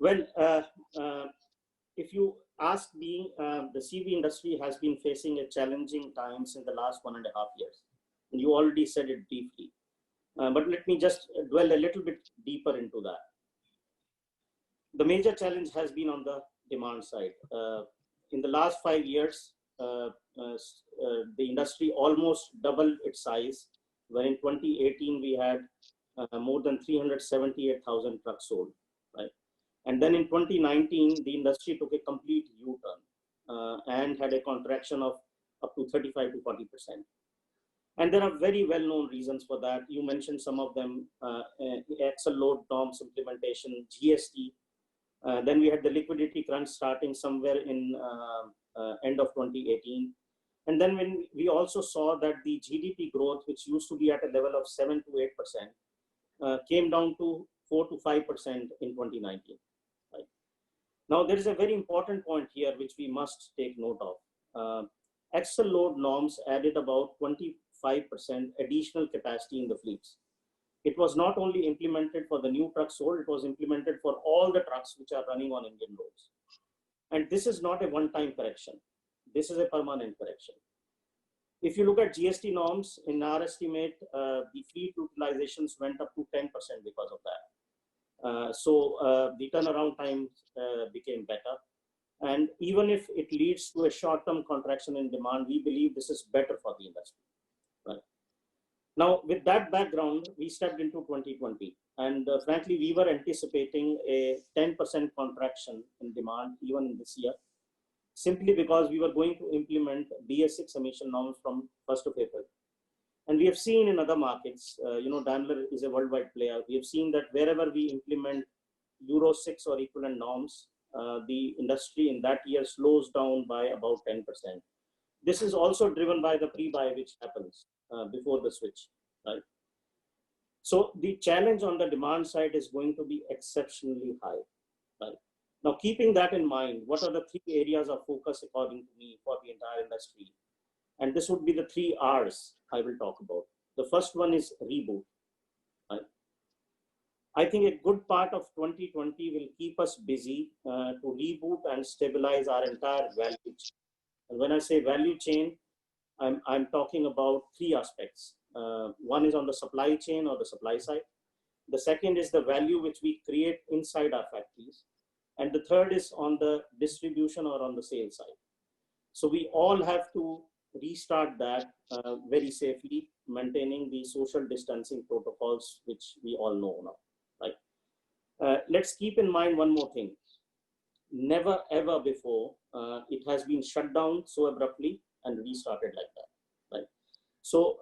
Well, if you ask me, the CV industry has been facing a challenging times in the last 1.5 years. And you already said it briefly. But let me just dwell a little bit deeper into that. The major challenge has been on the demand side. In the last 5 years, the industry almost doubled its size, where in 2018 we had more than 378,000 trucks sold, right? And then in 2019, the industry took a complete U-turn and had a contraction of up to 35 to 40%. And there are very well-known reasons for that. You mentioned some of them: Excel load norms implementation, GST. Then we had the liquidity crunch starting somewhere in end of 2018. And then when we also saw that the GDP growth, which used to be at a level of 7 to 8%, came down to 4 to 5% in 2019. Right? Now, there is a very important point here which we must take note of. Excel load norms added about 25% additional capacity in the fleets. It was not only implemented for the new trucks sold, it was implemented for all the trucks which are running on Indian roads. And this is not a one-time correction. This is a permanent correction. If you look at GST norms, in our estimate, the fleet utilizations went up to 10% because of that. So the turnaround time became better. And even if it leads to a short-term contraction in demand, we believe this is better for the industry. Right? Now, with that background, we stepped into 2020. And frankly, we were anticipating a 10% contraction in demand even in this year, simply because we were going to implement BS6 emission norms from 1st of April. And we have seen in other markets, Daimler is a worldwide player. We have seen that wherever we implement Euro 6 or equivalent norms, the industry in that year slows down by about 10%. This is also driven by the pre-buy which happens before the switch, right? So the challenge on the demand side is going to be exceptionally high, right? Now, keeping that in mind, what are the 3 areas of focus according to me for the entire industry? And this would be the 3 R's I will talk about. The first one is reboot, right? I think a good part of 2020 will keep us busy to reboot and stabilize our entire value chain. And when I say value chain, I'm talking about 3 aspects. One is on the supply chain or the supply side. The second is the value which we create inside our factories. And the third is on the distribution or on the sales side. So we all have to restart that very safely, maintaining the social distancing protocols, which we all know now, right? Let's keep in mind one more thing. Never ever before it has been shut down so abruptly and restarted like that, right? So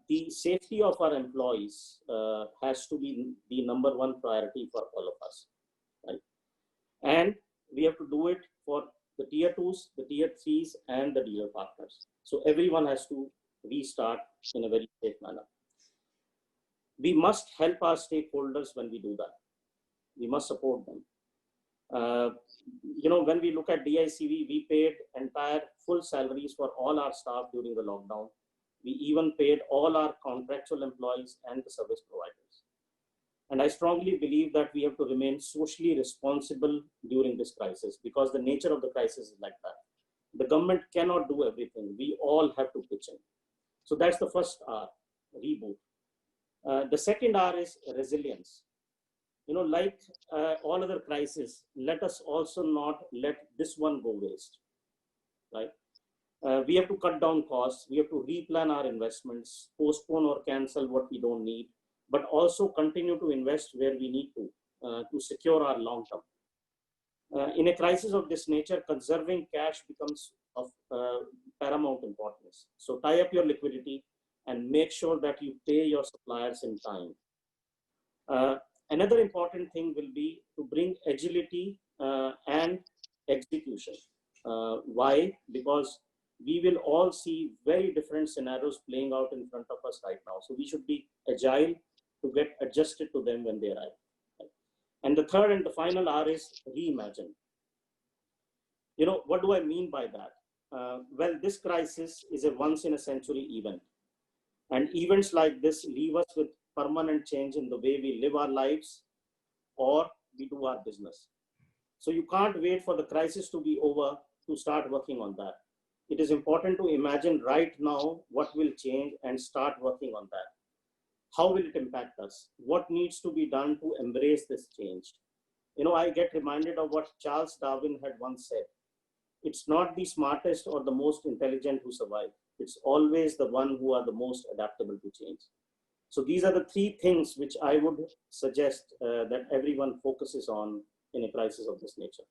the safety of our employees has to be the number 1 priority for all of us, right? And we have to do it for the tier 2s, the tier 3s, and the dealer partners. So everyone has to restart in a very safe manner. We must help our stakeholders when we do that. We must support them. When we look at DICV, we paid entire full salaries for all our staff during the lockdown. We even paid all our contractual employees and the service providers. And I strongly believe that we have to remain socially responsible during this crisis, because the nature of the crisis is like that. The government cannot do everything. We all have to pitch in. So that's the first R, reboot. The second R is resilience. Like all other crises, let us also not let this one go waste, right? We have to cut down costs. We have to replan our investments, postpone or cancel what we don't need, but also continue to invest where we need to secure our long term. In a crisis of this nature, conserving cash becomes of paramount importance. So tie up your liquidity and make sure that you pay your suppliers in time. Another important thing will be to bring agility and execution. Why? Because we will all see very different scenarios playing out in front of us right now. So we should be agile to get adjusted to them when they arrive. And the third and the final R is reimagine. What do I mean by that? Well, this crisis is a once in a century event. And events like this leave us with permanent change in the way we live our lives or we do our business. So you can't wait for the crisis to be over to start working on that. It is important to imagine right now what will change and start working on that. How will it impact us? What needs to be done to embrace this change? You know, I get reminded of what Charles Darwin had once said. It's not the smartest or the most intelligent who survive. It's always the one who are the most adaptable to change. So these are the three things which I would suggest that everyone focuses on in a crisis of this nature.